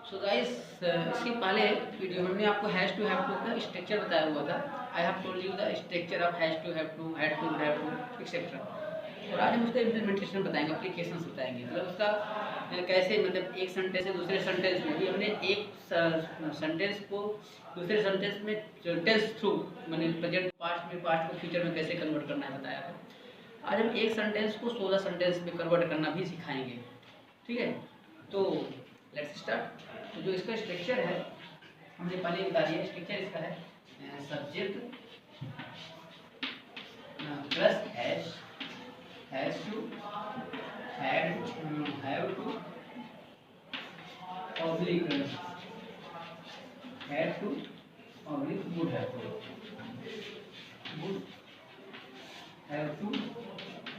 So guys, इसके पहले video में हमने आपको हैश टू हैव टू का स्ट्रक्चर बताया हुआ था। I have told you the structure of has to have to, had to have to etcetera. और आज हम उसका इम्प्लीमेंटेशन बताएंगे, एप्लीकेशंस बताएंगे, मतलब उसका कैसे, मतलब एक सेंटेंस से दूसरे सेंटेंस में भी हमने एक सेंटेंस को दूसरे सेंटेंस में टेंस थ्रू, मैंने प्रेजेंट पास्ट में, पास्ट को फ्यूचर में कैसे कन्वर्ट करना है बताया था। आज हम एक सेंटेंस को 16 सेंटेंस में कन्वर्ट करना भी सिखाएंगे, ठीक है। तो लेट्स स्टार्ट। तो जो इसका स्ट्रक्चर है हमने पहले बता दिया। स्ट्रक्चर इसका है subject plus has to, have to, oblique had to, oblique would have to, would have to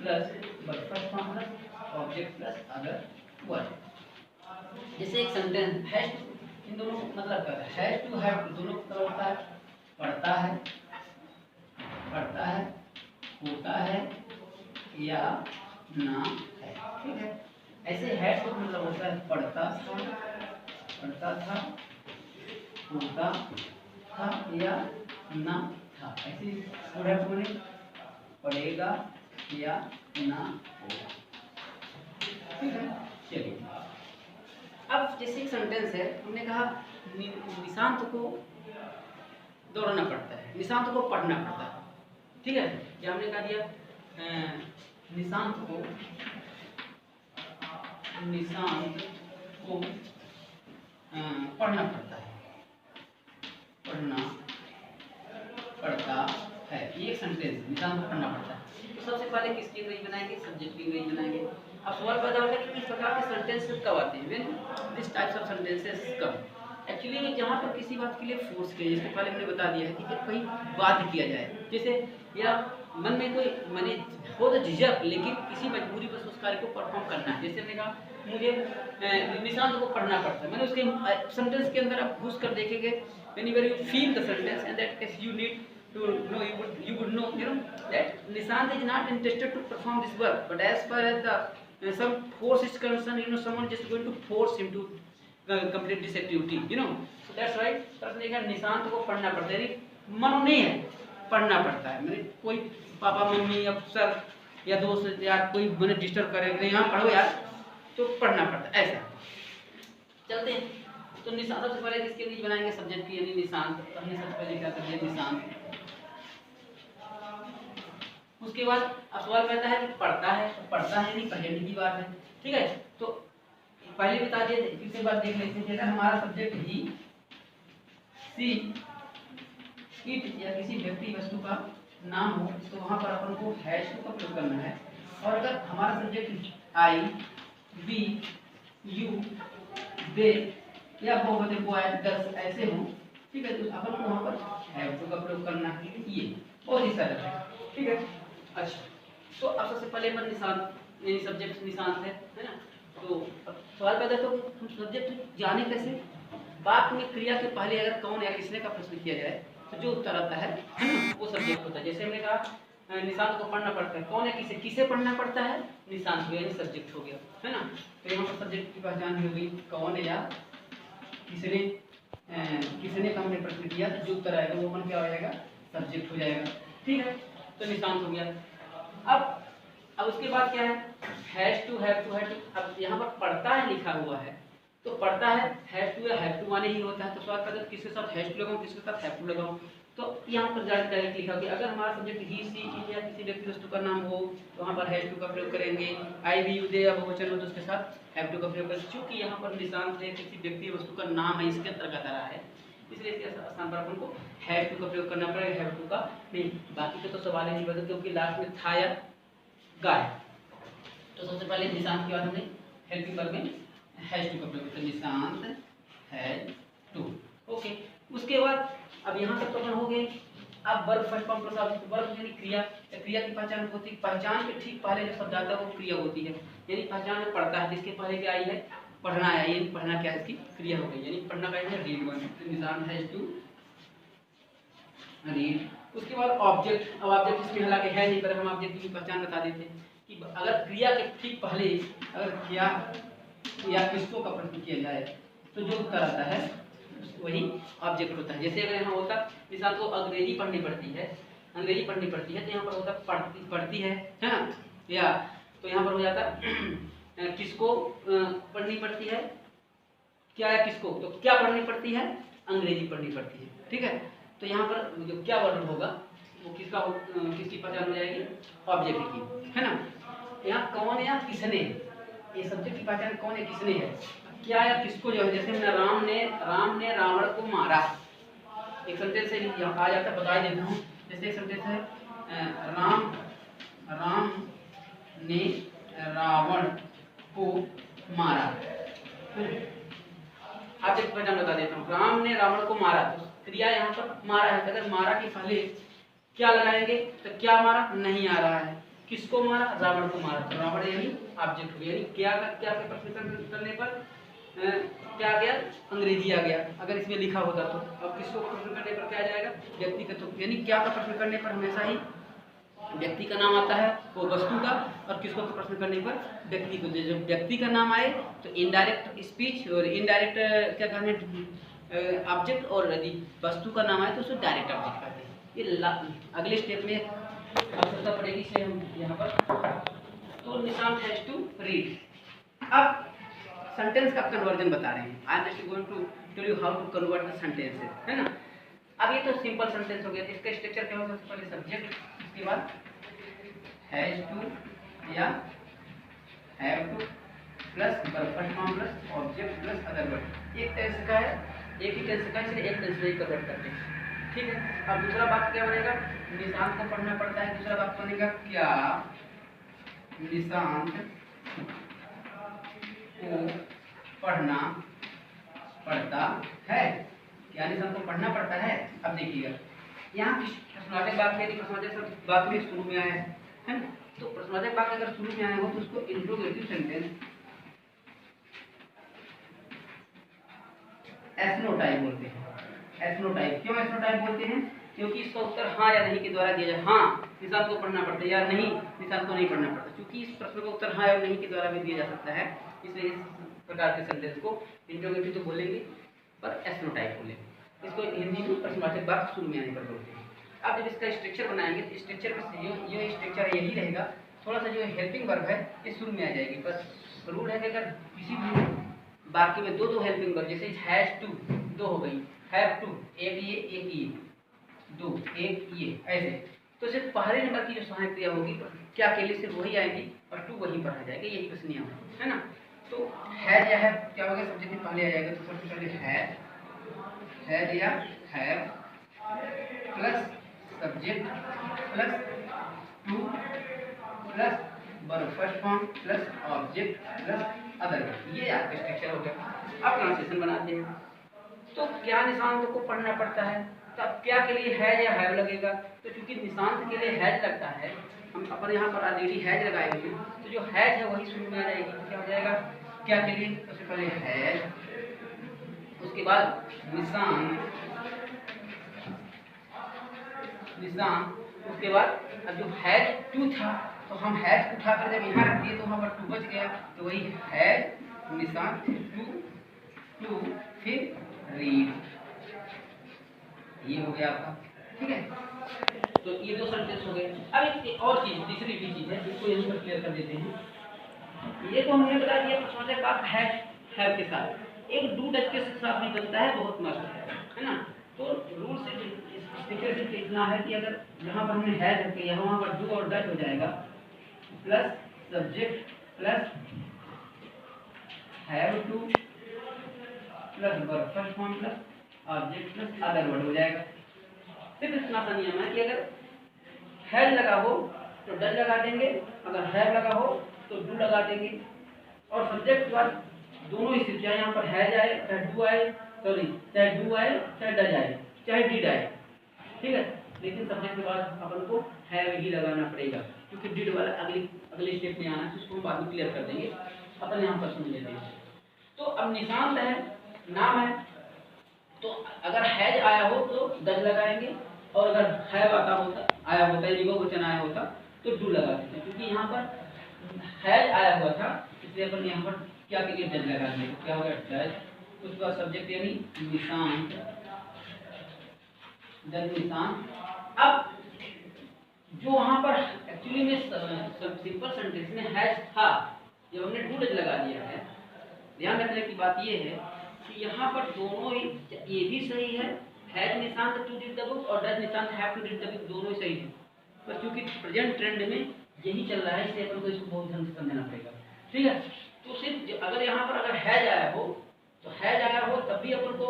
plus verb first form plus object plus other word. जैसे एक सेंटेंस हैज, इन दोनों मतलब क्या है, हैज टू हैव टू दोनों का होता है पढ़ता है, पढ़ता है, होता है या ना है, ठीक है। ऐसे हैज टू मतलब होता है पढ़ता था, पढ़ता था, होता था या ना था। ऐसे वुड हैव टू माने पढ़ेगा या ना होगा, ठीक है। चलिए, अब जैसे एक सेंटेंस है, हमने कहा निशांत को दौड़ना पड़ता है, निशांत को पढ़ना पड़ता है, ठीक है। या हमने कहा दिया निशांत को पढ़ना पड़ता है, पढ़ना पड़ता है, ये एक सेंटेंस, निशांत को पढ़ना पड़ता है। तो सबसे पहले किसकी इमेज बनाएंगे, सब्जेक्ट की इमेज बनाएंगे। अब सवाल पैदा होता है कि इस प्रकार के सेंटेंसेस कब आते हैं, when this types of sentences कब। एक्चुअली जहाँ पर किसी बात के लिए फोर्स किया, जैसे पहले मैंने बता दिया है कि कहीं बाध्य किया जाए, जैसे या मन में कोई मैंने हो तो झिझक, लेकिन किसी मजबूरी बस उस कार्य को परफॉर्म करना है। जैसे मैंने कहा मुझे निशांत को पढ़ना पड़ता है, मैंने उसके सेंटेंस के अंदर आप घुस कर देखेंगे, whenever you feel the sentence and that case you need to know, you would know, that Nishant is not interested to perform this work, but as far as the some force is concerned, someone just going to force him to complete this activity, so that's right। प्रश्न एक है, निशांत को पढ़ना पड़ता है, मनो नहीं है, पढ़ना पड़ता है। मैंने कोई पापा मम्मी या सर या दोस्त या कोई मैंने डिस्टर्ब करेंगे, यहाँ पढ़ो यार, तो पढ़ना पड़ता है, ऐसा। चलते हैं। तो निशांत सबसे पहले किसके लिए बनाएंगे, सब्जेक्ट की, यानी निशांत। हमने सबसे पहले क्या कर दिया, निशांत। उसके बाद अब सवाल कहता है कि पढ़ता है, तो पढ़ता है नहीं, प्रेजेंट की बात है, ठीक है। तो पहले बता दिए, इसके बाद देख लेते हैं। जैसे हमारा सब्जेक्ट ही, सी, इट या किसी व्यक्ति वस्तु का नाम हो, तो वहां पर अपन को हैश टू का प्रयोग करना है। और अगर हमारा सब्जेक्ट आई, वी, यू, दे या बहुत बॉय, गर्ल्स ऐसे हो, ठीक है, तो अपन को वहां पर हैव टू का प्रयोग करना है। ये और ही सरल है, ठीक है। अच्छा, तो अब सबसे पहले अपन निशांत, यानी सब्जेक्ट निशांत है ना। तो सवाल पैदा तो हम सब्जेक्ट जाने कैसे। बात में क्रिया के पहले अगर कौन या किसने का प्रश्न किया जाए, तो जो उत्तर आता है ना, वो सब्जेक्ट होता है। जैसे हमने कहा निशांत को पढ़ना पड़ता है, कौन या किसे, किसे पढ़ना पड़ता है, निशांत को, यानी सब्जेक्ट हो गया, है ना। तो यहाँ पर सब्जेक्ट की पहचान हो गई, कौन या किसने, किसने का हमने प्रश्न किया, तो जो उत्तर आएगा वो अपन क्या हो जाएगा, सब्जेक्ट हो जाएगा, ठीक है। तो निशांत हो गया। अब उसके बाद क्या है, has to, have to, had to. अब यहाँ पर पढ़ता है लिखा हुआ है, तो पढ़ता है हैज टू या हैव टू माने ही होता है। तो सवाल करते किसके साथ हैज टू लगाऊं, किसके साथ हैव टू लगाऊं। तो यहाँ पर डायरेक्ट लिखा कि अगर हमारा सब्जेक्ट ही, सी, इट या किसी व्यक्ति वस्तु का नाम हो, तो वहाँ पर हैज टू का प्रयोग करेंगे। आई, वी, यू, दे या बहुवचन हो तो उसके साथ हैव टू का प्रयोग करेंगे। क्योंकि यहाँ पर निशांत है, किसी व्यक्ति वस्तु का नाम है, इसके अंतर्गत आ रहा है, इसलिए इसके स्थान पर अपन को हैव टू का प्रयोग करना पड़ेगा, हैव टू का नहीं। बाकी का तो सवाल ही नहीं बदल, क्योंकि लास्ट में था या गाय। तो सबसे पहले निशांत के बाद हमने हैव टू पर में हैज टू का प्रयोग किया, निशांत हैज टू, ओके। उसके बाद अब यहाँ तक तो अपन हो गए। अब verb first form plus object, verb यानी क्रिया, क्रिया की पहचान होती है, पहचान के ठीक पहले जो शब्द आता है वो क्रिया होती है। यानी पहचान में पढ़ता है, जिसके पहले क्या आई है, पढ़ना है, यानी पढ़ना क्या है, इसकी क्रिया हो गई, यानी पढ़ना का है रीड वन, तो निशांत हैज टू रीड। उसके बाद ऑब्जेक्ट, अब ऑब्जेक्ट इसमें हालांकि है नहीं, पर हम ऑब्जेक्ट की पहचान बता देते हैं कि अगर क्रिया के ठीक पहले अगर क्या या किसको का प्रश्न किया जाए, तो जो उत्तर आता है वही ऑब्जेक्ट होता है। जैसे अगर यहाँ होता इंसान को अंग्रेजी पढ़नी पड़ती है, अंग्रेजी पढ़नी पड़ती है, तो यहाँ पर होता पढ़ती है ना, या तो यहाँ पर हो जाता किसको पढ़नी पड़ती है, क्या या किसको, तो क्या पढ़नी पड़ती है, अंग्रेजी पढ़नी पड़ती है, ठीक है। तो यहाँ पर जो क्या वर्ड होगा वो किसकी पहचान हो जाएगी, ऑब्जेक्ट की, है ना। यहाँ कौन या किसने, ये सब्जेक्ट की पहचान कौन या किसने है, क्या या किसको जो है, जैसे राम ने रावण को मारा, एक सेंटेंस से आ जाता, बता देता हूँ। जैसे एक सेंटेंस है राम ने रावण को मारा, आप एक पहचान बता देता हूँ। राम ने रावण को मारा, तो क्रिया यहाँ पर मारा है, अगर मारा के पहले क्या लगाएंगे, तो क्या मारा नहीं आ रहा है, किसको मारा, रावण को मारा, तो रावण यानी ऑब्जेक्ट हो गया, यानी क्या के प्रश्न करने पर क्या आ गया, अंग्रेजी आ गया। अगर इसमें लिखा होता तो अब किसको प्रश्न करने पर क्या आ जाएगा, व्यक्ति का, तो यानी क्या का प्रश्न करने पर हमेशा ही व्यक्ति का नाम आता है, वो वस्तु का, और किसको प्रश्न करने पर व्यक्ति को। जब व्यक्ति का नाम आए तो इनडायरेक्ट स्पीच, और इनडायरेक्ट क्या कहने ऑब्जेक्ट, और यदि वस्तु का नाम आए तो उसको डायरेक्ट ऑब्जेक्ट कहते हैं। ये अगले स्टेप में आवश्यकता पड़ेगी, इसलिए हम यहाँ पर, तो निशांत हैज टू रीड। अब सेंटेंस का कन्वर्जन बता रहे हैं, I am just going to tell you how to convert the sentences, है ना। अब ये तो सिंपल सेंटेंस हो गया, इसका स्ट्रक्चर क्या होगा, सबसे पहले सब्जेक्ट, उसके बाद हैज टू या have to plus first form plus object plus other word. एक टेंस का है, एक ही टेंस का है, इसलिए एक टेंस में कन्वर्ट करते हैं, ठीक है। अब दूसरा बात क्या बनेगा, निशांत को पढ़ना पड़ता है, दूसरा बात बनेगा क्या निशांत को पढ़ना पड़ता है, क्या निशांत को पढ़ना पड़ता है। अब देखिएगा यहाँ प्रश्नवाचक वाक्य, यदि प्रश्नवाचक वाक्य शुरू में आया है ना, तो प्रश्नवाचक वाक्य अगर शुरू में आया हो तो उसको इंट्रोगेटिव सेंटेंस एस्नोटाइप बोलते हैं। एस्नोटाइप क्यों एस्नोटाइप बोलते हैं, क्योंकि इसका उत्तर हाँ या नहीं के द्वारा दिया जाए, हाँ निशांत को पढ़ना पड़ता है, या नहीं निशांत को नहीं पढ़ना पड़ता, क्योंकि इस प्रश्न का उत्तर हाँ या नहीं के द्वारा भी दिया जा सकता है, इसलिए इस प्रकार के सेंटेंस को इंट्रोगेटिव तो बोलेंगे पर एस्नोटाइप बोलेंगे। इसको हिंदी में प्रश्नवाचक वाक्य शुरू में आने पर बोलते हैं। अब जब इसका स्ट्रक्चर बनाएंगे तो स्ट्रक्चर में ये स्ट्रक्चर यही रहेगा, थोड़ा सा जो हेल्पिंग वर्ब है ये शुरू में आ जाएगी, बस रूल है कि अगर किसी भी वाक्य में दो हेल्पिंग वर्ब, जैसे हैज टू दो हो गई, हैव टू एक ये दो एक ये, ऐसे तो सिर्फ पहले नंबर की जो सहायक क्रिया होगी क्या के लिए सिर्फ वही आएगी और टू वहीं पर आ जाएगा, यही बस नियम है ना। तो हैज या हैव क्या होगा, सब्जेक्ट में पहले आ जाएगा, तो सबसे पहले हैज या have plus subject plus to plus verb first form plus object plus other, ये आपका स्ट्रक्चर हो गया। अब ट्रांसलेशन बनाते हैं, तो क्या निशांत को पढ़ना पड़ता है, तब क्या के लिए हैज या हैव लगेगा, तो क्योंकि निशांत के लिए हैज लगता है, हम अपन यहाँ पर ऑलरेडी हैज लगाए हुए, तो जो हैज है वही शुरू में आ जाएगी, तो क्या हो जाएगा क्या के लिए, सबसे पहले हैज, उसके बाद निशांत, उसके बाद अब जो हैज टू था तो हम हैज उठाकर जब यहाँ रख दिए तो वहाँ पर टू बच गया, तो वही हैज निशांत टू फिर रीड, ये हो गया आपका, ठीक है। तो ये दो सेंटेंस हो गए। अब एक और चीज, तीसरी भी चीज है जिसको यहीं पर क्लियर कर देते हैं। ये तो हमने बता दिया प्रश्नवाचक वाक्य हैव के साथ, एक डू डज के साथ भी बनता है, बहुत मस्त है ना। तो रूल से सिर्फ इतना है कि अगर यहाँ पर हमने हैज रख दिया, वहाँ पर डू और डज हो जाएगा, plus subject plus have to plus verb first form plus object plus other word हो जाएगा। सिर्फ इतना सा नियम है कि अगर हैज लगा हो तो डज लगा देंगे, अगर हैव लगा हो तो डू लगा देंगे, और सब्जेक्ट के बाद दोनों स्थितियां, यहाँ पर हैज आए चाहे डू आए, सॉरी चाहे डू आए चाहे डज आए चाहे डिड आए, ठीक है, लेकिन सब्जेक्ट के बाद अपन को हैव ही लगाना पड़ेगा, क्योंकि डिड वाला अगले स्टेप में आना है, उसको हम बाद में क्लियर कर देंगे, अपन यहाँ पर सुन लेते हैं। तो अब निशांत है, नाम है, तो अगर हैज आया हो तो डज लगाएंगे, और अगर हैव आया होता है बहुवचन आया होता तो डू लगा देते हैं, क्योंकि यहाँ पर हैज आया हुआ था इसलिए अपन यहाँ पर क्या के लिए डज लगा देंगे, क्या हो गया डज उसके बाद सब्जेक्ट यानी निशांत, देन निशांत। अब जो वहां पर एक्चुअली में सिंपल सेंटेंस में हैज था, जब हमने टू डज लगा दिया है, ध्यान रखने की बात ये है कि यहाँ पर दोनों ही, ये भी सही है, has Nishant to read the book और does Nishant have to read the book, दोनों ही सही है। पर क्योंकि प्रेजेंट ट्रेंड में यही चल रहा है, इसलिए अपन को इसको बहुत ध्यान से समझना पड़ेगा। ठीक है, तो सिर्फ अगर यहाँ पर अगर हैज आया हो तो हैज आया हो तब भी अपन को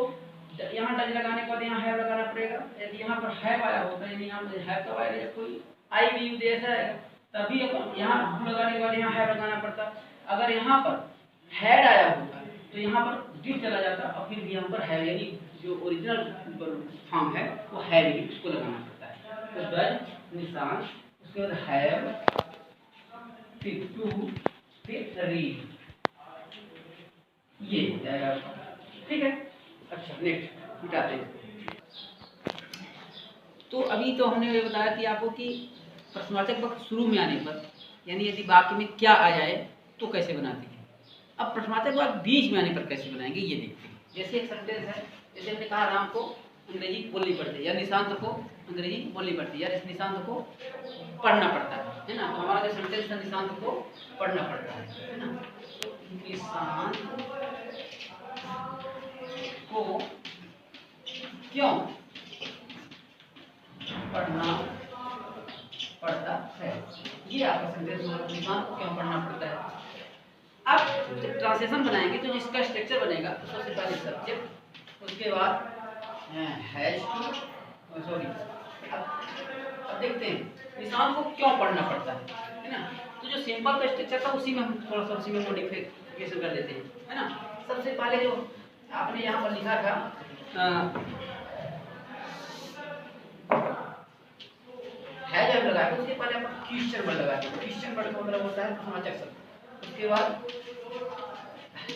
यहाँ डज लगाने के बाद यहाँ हैव लगाना पड़ेगा। यदि यहाँ पर हैव आया होता है, यहाँ पर हैव कब आएगा, जब कोई आई भी यू जैसा है तभी अपन यहाँ डू लगाने के बाद यहाँ हैव लगाना पड़ता। अगर यहाँ पर हैड आया होता तो यहाँ पर डिड चला जाता और फिर भी यहाँ पर हैव यानी जो ओरिजिनल फॉर्म है वो हैव ही उसको लगाना पड़ता है। तो डज निशान, उसके बाद हैव, फिर टू, फिर रीड, ये हो जाएगा। ठीक है, अच्छा नेक्स्ट मिटाते हैं। तो अभी तो हमने ये बताया कि आपको कि प्रश्नवाचक वक्त शुरू में आने पर, यानी यदि वाक्य में क्या आ जाए तो कैसे बनाते हैं। अब प्रश्नवाचक वक्त बीच में आने पर कैसे बनाएंगे ये देखते हैं। जैसे एक सेंटेंस है, जैसे हमने कहा राम को अंग्रेजी बोलनी पड़ती है या निशांत को अंग्रेजी बोलनी पड़ती है या इस निशांत को पढ़ना पड़ता है ना। तो हमारा जो सेंटेंस है निशांत को पढ़ना पड़ता है ना। तो निशांत को क्यों पढ़ना पड़ता है, ये आपका सेंटेंस निशांत को क्यों पढ़ना पड़ता है। अब जब ट्रांसलेशन बनाएंगे तो जिसका स्ट्रक्चर बनेगा तो सबसे पहले सब्जेक्ट, उसके बाद हैज टू, सॉरी अब देखते हैं निशांत को क्यों पढ़ना पड़ता है ना। तो जो सिंपल का स्ट्रक्चर था उसी में हम थोड़ा सा उसी में मॉडिफिकेशन कर देते हैं, है ना। सबसे पहले जो आपने यहाँ पर लिखा था है जब लगाया उसके पहले अपन क्वेश्चन वर्ड लगाते हैं। क्वेश्चन वर्ड का मतलब होता है प्रश्नवाचक शब्द। उसके बाद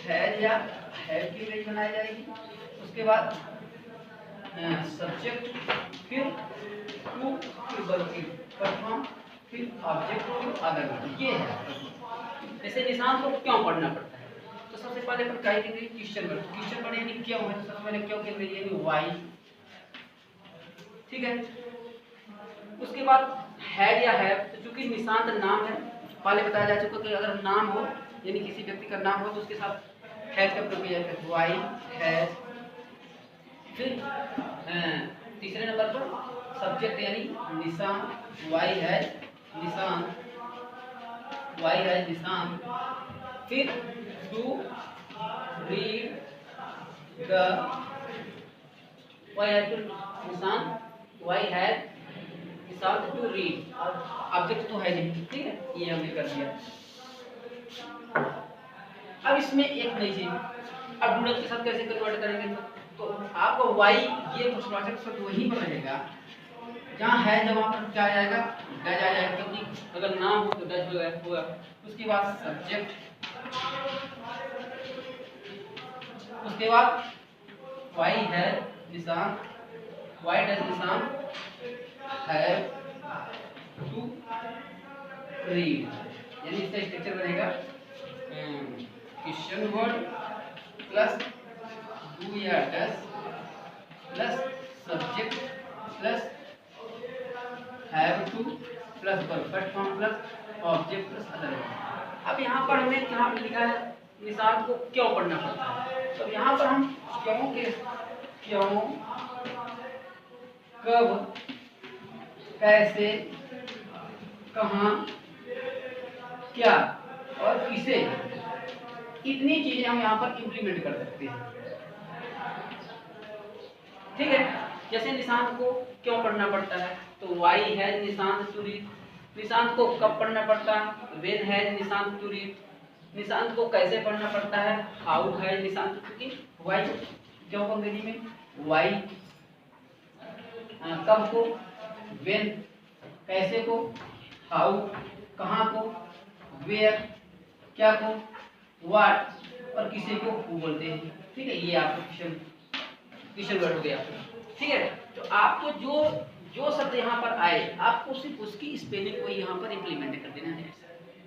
हैज या हैव की इमेज बनाई जाएगी। उसके बाद सब्जेक्ट, फिर टू, फिर वर्ब, फिर परफॉर्म, फिर ऑब्जेक्ट, फिर अदर वर्ड। ये है जैसे निशांत को क्यों पढ़ना पड़ता है। तो सबसे पहले अपन क्या करेंगे क्वेश्चन वर्ड। क्वेश्चन वर्ड यानी क्यों है, तो सबसे पहले क्यों के लिए यानी व्हाई। ठीक है, उसके बाद हैज या हैव, तो चूंकि निशांत नाम है, पहले बताया जा चुका कि अगर नाम हो यानी किसी व्यक्ति का नाम हो तो उसके साथ हैज का प्रयोग किया जाता है, व्हाई हैज। फिर तीसरे नंबर पर सब्जेक्ट यानी Nishant, why has Nishant, why has Nishant. फिर to read the, why has Nishant, why has Nishant to read, और ऑब्जेक्ट तो है नहीं। ठीक है, ये हमने कर दिया। अब इसमें एक नई चीज, अब डूडल के साथ कैसे कन्वर्ट करेंगे। तो आपको वाई ये प्रश्नवाचक शब्द वहीं पर रहेगा जहाँ है, जब वहाँ पर क्या आ जाएगा डज आ जाएगा, क्योंकि अगर नाम हो तो डज होगा। उसके बाद सब्जेक्ट, उसके बाद वाई है निशान, वाई डज निशान, हैव टू रीड, यानी इसका स्ट्रक्चर बनेगा क्वेश्चन वर्ड प्लस डू या does plus subject plus have to plus perfect form plus object plus other. अब यहाँ पर हमने क्या लिखा है निशांत को क्यों पढ़ना पड़ता है। तो यहाँ पर हम क्यों के क्यों, कब, कैसे, कहाँ, क्या और किसे, इतनी चीजें हम यहाँ पर इंप्लीमेंट कर सकते हैं। ठीक है, जैसे निशांत को क्यों पढ़ना पड़ता है, तो वाई है निशांत टू रीड। निशांत को कब पढ़ना पड़ता है, व्हेन है निशांत टू रीड। निशांत को कैसे पढ़ना पड़ता है, हाउ है निशांत, क्योंकि वाई क्यों को अंग्रेजी में वाई, कब को व्हेन, कैसे को हाउ, कहाँ को वेयर, क्या को व्हाट और किसे को हु बोलते हैं। ठीक है, ये आपका क्वेश्चन वर्ड हो गया। ठीक है, तो आपको जो जो शब्द यहाँ पर आए आपको सिर्फ उसकी स्पेलिंग को यहाँ पर इम्प्लीमेंट कर देना है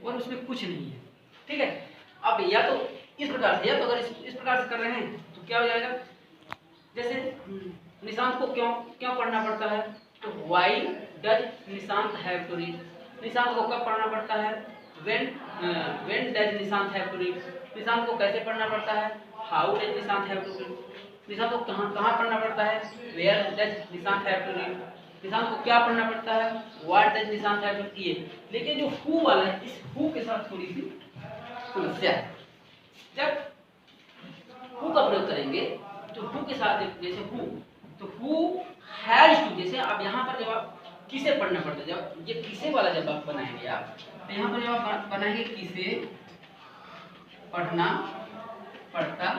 और उसमें कुछ नहीं है। ठीक है, अब या तो इस प्रकार से, या तो अगर इस प्रकार से कर रहे हैं तो क्या हो जाएगा, जैसे निशांत को क्यों क्यों पढ़ना पड़ता है, तो why does Nishant have to read, Nishant को कब पढ़ना पड़ता है, when does Nishant have to read, Nishant को कैसे पढ़ना पड़ता है, how does Nishant have to read, Nishant को कहाँ कहाँ पढ़ना पड़ता है, where does Nishant have to read, Nishant को क्या पढ़ना पड़ता है, what does Nishant have to read. लेकिन जो हु वाला है, इस हु के साथ थोड़ी सी समस्या है। जब हु का प्रयोग करेंगे तो हु के साथ जैसे हु, तो हु हैज टू, जैसे अब यहाँ पर जब आप किसे पढ़ना पड़ता है, जब ये किसे वाला जब आप बनाएंगे आप, तो यहाँ पर जब आप बनाएंगे किसे पढ़ना पड़ता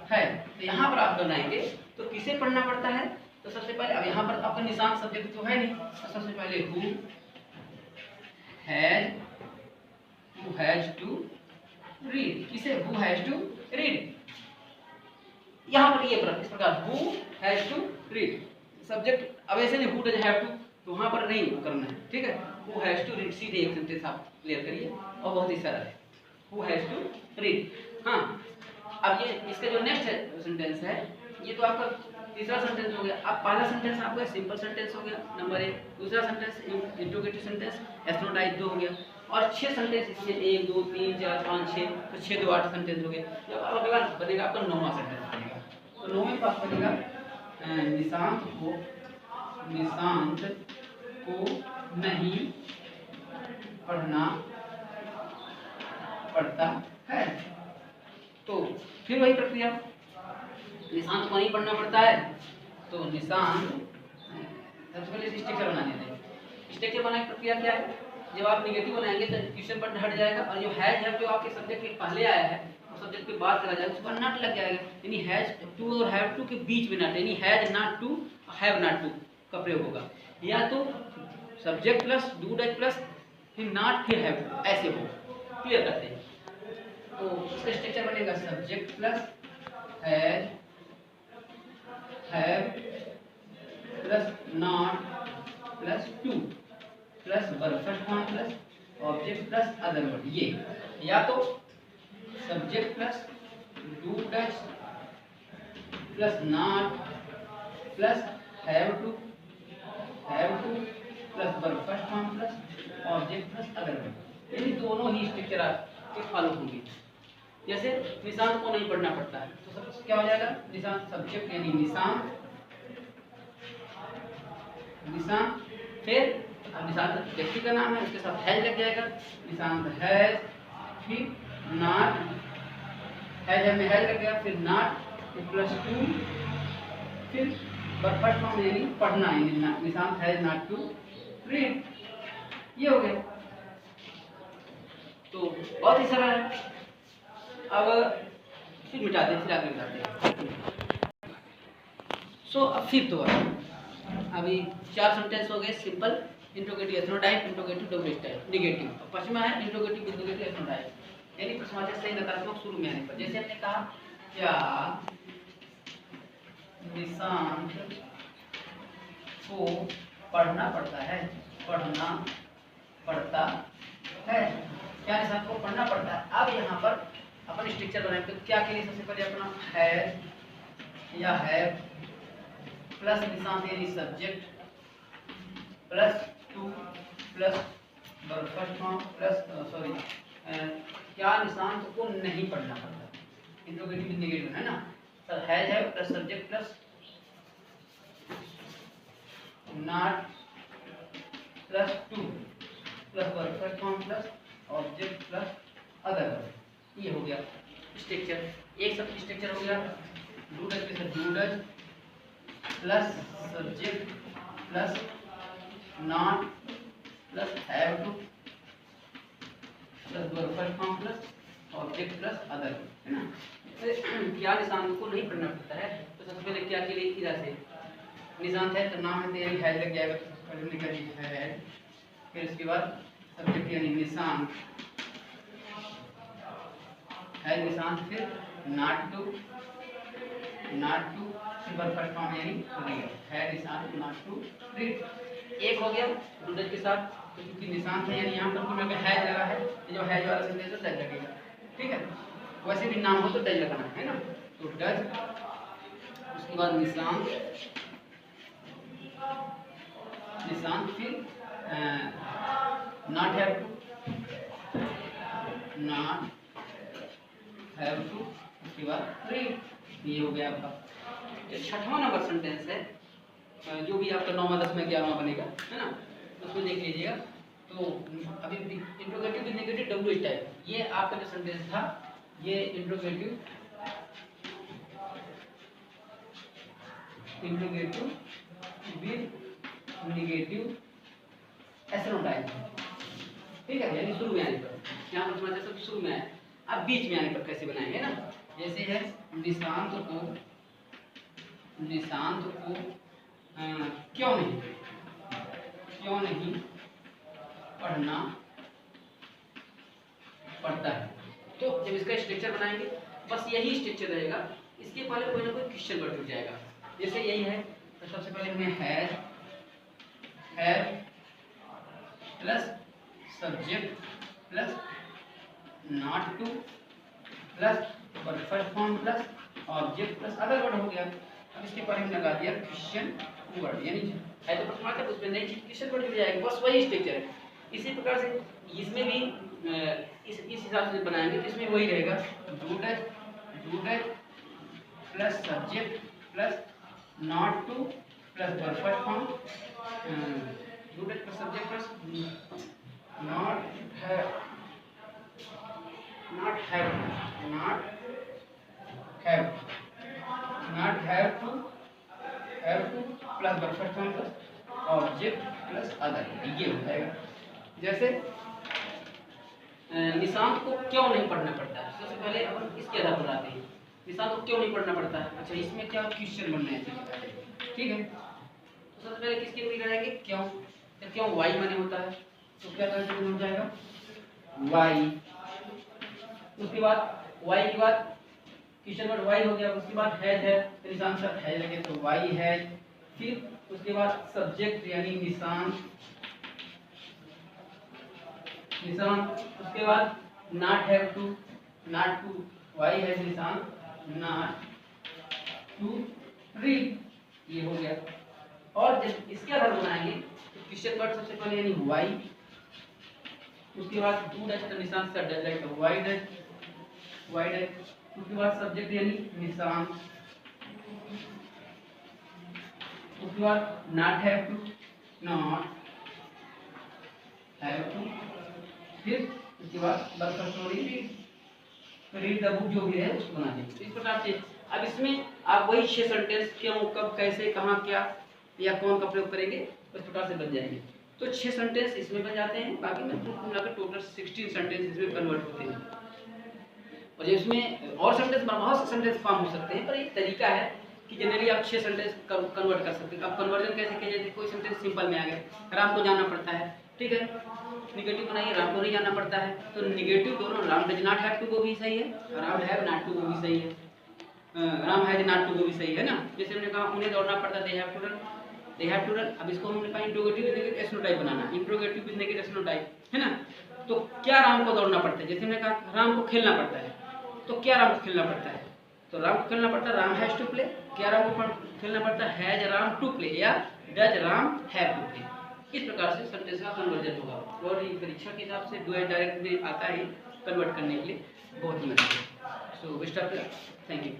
है, तो यहाँ पर आप बनाएंगे तो किसे पढ़ना पड़ता है, तो सबसे पहले अब यहाँ पर आपका निशान सब्जेक्ट तो है नहीं, तो सबसे पहले हु हैज टू रीड, किसे हु हैज टू रीड, यहाँ पर ये इस प्रकार who has to read subject, अब ऐसे नहीं हु डज हैव टू, तो वहाँ पर नहीं करना है, ठीक है, हु हैज टू रीड, सीधे एक सेंटेंस आप क्लियर करिए और बहुत ही सरल है, हु हैज टू रीड। हाँ, अब ये इसका जो नेक्स्ट सेंटेंस है, ये तो आपका तीसरा सेंटेंस हो गया। अब पहला सेंटेंस आपका सिंपल सेंटेंस हो गया नंबर 1, दूसरा सेंटेंस इंट्रोगेटिव सेंटेंस एस्ट्रोनाइट 2 हो गया, और 6 सेंटेंस इससे 1 2 3 4 5 6, तो 6 2 8 सेंटेंस हो गया। जब अगला बनेगा आपका 9वां सेंटेंस बनेगा, तो 9वें पास बनेगा निशांत को नहीं पढ़ना पड़ता है। तो फिर वही प्रक्रिया, निशांत को नहीं पढ़ना पड़ता है, तो निशांत सबसे पहले स्ट्रक्चर बना देते हैं। स्ट्रक्चर बनाने की प्रक्रिया क्या है, जब आप निगेटिव बनाएंगे तो क्वेश्चन पर हट जाएगा, और जो हैज जो आपके सब्जेक्ट के पहले आया है सब्जेक्ट के बाद चला जाएगा, उस पर नॉट लग जाएगा, यानी हैज टू और हैव टू के बीच में नॉट, यानी has not to have not to का प्रयोग होगा, या तो subject plus do does plus फिर नॉट फिर हैव टू, ऐसे हो। क्लियर करते हैं, तो इसका स्ट्रक्चर बनेगा subject plus has have plus not plus to plus verb first form plus object plus other word, ये या तो subject plus do does plus not plus have to plus verb first form plus object plus other word, यानी दोनों ही structure आपके follow होंगे। जैसे निशांत को नहीं पढ़ना पड़ता है, तो सब क्या हो जाएगा, निशांत सब्जेक्ट यानी निशांत फिर अब निशांत व्यक्ति का नाम है, उसके साथ हैज लग जाएगा, निशांत हैज, फिर नॉट, हैज में हैज लग गया, फिर नॉट, फिर प्लस टू, फिर फर्स्ट फॉर्म यानी पढ़ना, यानी Nishant has not to read, ये हो गया। तो बहुत ही सरल है। अब फिर मिटाते हैं, फिर आगे मिटाते हैं। सो अब फिर तो अभी 4 सेंटेंस हो गए, सिंपल, इंट्रोगेटिव एथनोटाइप, इंट्रोगेटिव डबल टाइप, निगेटिव। पश्चिमा है इंट्रोगेटिव इंट्रोगेटिव एथनोटाइप, यानी प्रश्नवाचक सही नकारात्मक शुरू में आने पर, जैसे हमने कहा क्या निशांत को पढ़ना पड़ता है, पढ़ना पड़ता है, क्या निशांत को पढ़ना पड़ता है। अब यहाँ पर अपन स्ट्रक्चर बनाएंगे, तो क्या के लिए सबसे पहले अपना हैज या हैव प्लस निशांत यानी subject plus to plus verb first form plus क्या निशांत को नहीं पढ़ना पड़ता, इंट्रोगेटिव नेगेटिव है ना, सर हैज है plus subject plus not plus to plus verb first form plus object plus other, ये हो गया स्ट्रक्चर। एक सब स्ट्रक्चर हो गया डू डज के साथ do does plus subject plus not plus have to plus verb first form plus object plus other, है ना। तो क्या निशांत को नहीं पढ़ना पड़ता है, तो सबसे पहले क्या के लिए इधर से निशांत है तो नाम है तेरी हैज लग जाएगा, तो सबसे पहले निकली है, फिर उसके बाद सब्जेक्ट यानी निशांत है, निशांत फिर नॉट टू फिर वर्ब फर्स्ट फॉर्म यानी रीड है, निशांत नॉट टू रीड। एक हो गया डू डज के साथ, तो क्योंकि निशांत है यानी यहाँ पर तुम्हें अगर हैज लगा है, जो हैज वाला सेंटेंस है डज लगेगा, ठीक है। वैसे भी नाम हो तो डज लगाना है ना, तो डज उसके बाद निशांत, निशांत, फिर not have to, not have to, उसके बाद रीड। ये हो गया आपका। जो छठवां नंबर सेंटेंस है, जो भी आपका 9वां 10वां 11वां बनेगा, है ना, उसको देख लीजिएगा। तो अभी interrogative with negative W type, ये आपका जो सेंटेंस था, ये इंट्रोगेटिव विद नेगेटिव एसनो टाइप, ठीक है, यानी शुरू में आने पर, यहाँ पर समझते सब शुरू में आए, अब बीच में आने पर कैसे बनाएंगे ना। जैसे है निशांत को क्यों नहीं पढ़ना पड़ता है। तो जब इसका स्ट्रक्चर बनाएंगे, बस यही स्ट्रक्चर रहेगा, इसके पहले कोई ना कोई क्वेश्चन वर्ड जुड़ जाएगा। जैसे यही है, तो सबसे पहले हमें have plus subject plus not two plus first form plus object plus other word हो गया। अब इसके पहले हमने लगा दिया क्वेश्चन वर्ड, यानी है तो प्रश्न है, उसमें नई चीज क्वेश्चन वर्ड जुड़ जाएगा, बस वही स्ट्रक्चर है। इसी प्रकार से इसमें भी इस हिसाब से बनाएंगे, तो इसमें वही रहेगा, do does plus subject plus not to plus verb first form, do does plus subject plus not have to plus verb first form plus object plus other, ये हो जाएगा। जैसे निशांत को क्यों नहीं पढ़ना पड़ता है, सबसे पहले अपन इसके आधार पर आते हैं, निशांत को क्यों नहीं पढ़ना पड़ता है। अच्छा, इसमें क्या क्वेश्चन बनना है, ठीक है। तो सबसे पहले किसके लिए कराएंगे, क्यों, तो क्यों वाई माने होता है, तो क्या करना हो जाएगा वाई। उसके बाद वाई के बाद क्वेश्चन वर्ड वाई हो गया, उसके बाद हैज है, तो निशांत सर हैज लगे तो वाई हैज। फिर उसके बाद सब्जेक्ट यानी निशांत, उसके बाद not have to why has Nishant not to read, ये हो गया। और जब इसके आधार बनाएंगे तो क्वेश्चन वर्ड सबसे पहले यानी वाई, उसके बाद डू डज तो Nishant sir does like why does, उसके बाद सब्जेक्ट यानी निशांत, उसके बाद नॉट हैव टू फिर उसके बाद रीड द बुक जो भी है उसको बना देंगे। इस प्रकार से अब इसमें आप वही 6 सेंटेंस क्यों, कब, कैसे, कहाँ, क्या या कौन का प्रयोग करेंगे, इस प्रकार से बन जाएंगे। तो 6 सेंटेंस इसमें बन जाते हैं, बाकी में मिलाकर टोटल 16 सेंटेंस इसमें कन्वर्ट होते हैं। और इसमें और सेंटेंस बहुत से सेंटेंस फॉर्म हो सकते हैं, पर एक तरीका है कि जनरली आप 6 सेंटेंस कन्वर्ट कर सकते हैं। अब कन्वर्जन कैसे किया जाए, कोई सेंटेंस सिंपल में आ गया, राम को जानना पड़ता है, ठीक है, निगेटिव बनाइए, राम को नहीं जानना पड़ता है, तो निगेटिव दोनों, Ram does not have to वो भी सही है, राम हैव नॉट टू वो भी सही है, राम हैज नॉट टू वो भी सही है ना। जैसे हमने कहा उन्हें दौड़ना पड़ता है, दे हैव टू रन। अब इसको हमने कहा इंट्रोगेटिव विद नेगेटिव एसनो type banana, interrogative with negative एसनो टाइप, है ना। तो क्या राम को दौड़ना पड़ता है, जैसे हमने कहा राम को खेलना पड़ता है, तो क्या राम को खेलना पड़ता है, तो राम को खेलना पड़ता है, राम हैज टू प्ले। क्या राम को खेलना पड़ता है, हैज राम टू प्ले या does Ram have to play. इस प्रकार से सेंटेंस का कन्वर्जन होगा, और ये परीक्षा के हिसाब से डू एंड डायरेक्ट में आता है कन्वर्ट करने के लिए, बहुत ही मदद है। So best of luck, thank you.